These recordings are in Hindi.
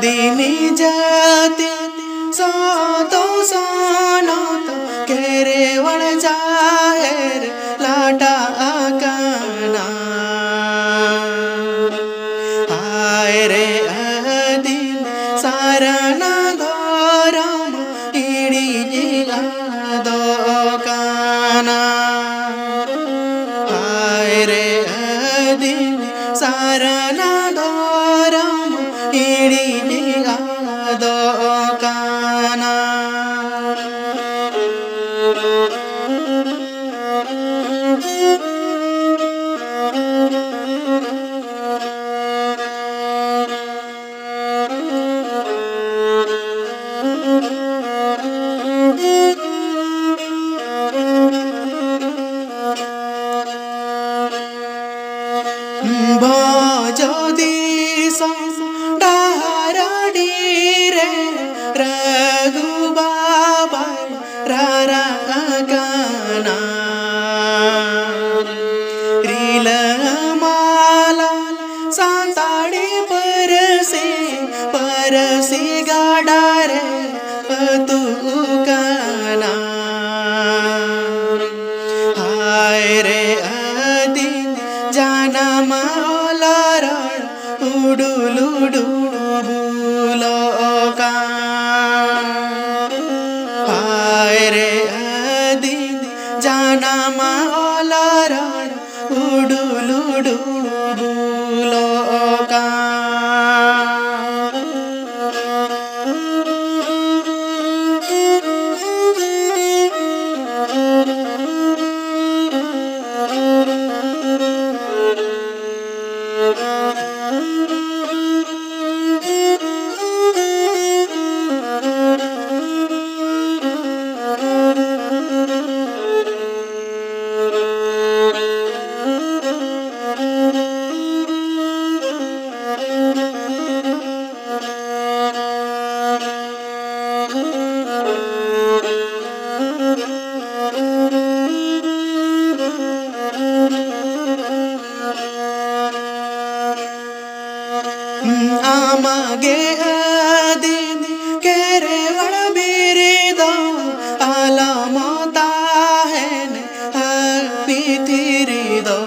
दिनी जाती सातो सोनो तो केरे वण जाएर लाटा काना आए रे दिन सारना धोरम इड़ी दो काना आए रे दिन सारना धोरम इड़ी दो काना भजोदी डारडी रे रघु बाबा रारा गाना रील माला सांताड़ी परसी गाड़ा रे तू गाना हाय रे दिन जाना माला उडुलुडु बुलो का हाय रे दिन जाना माला उडुलुडु बुलो का आमागे दिन केरे वड़ बीरी दो आलमता है पीथिरी दो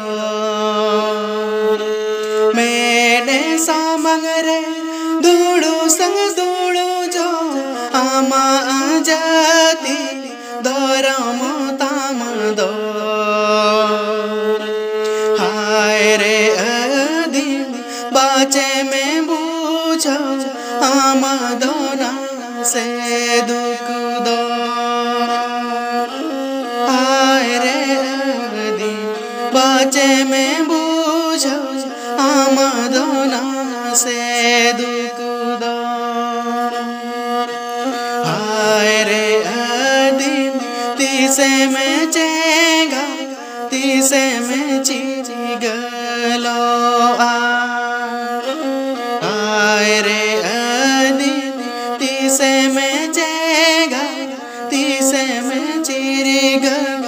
मैंने सामंगरे दूड़ू संग दूड़ू जो आमा जाती दोरम ताम दो हाय रे दिन बाचे में बूझो आमदोना से दुख दो हाय रे दिन बाचे में बूझो आमदोना से दुख दो हाय रे दिन तीसे में चेगा तीसे में चीजी गलो आए रे दिन तीसे में चेगा तीसे में चिरी गलो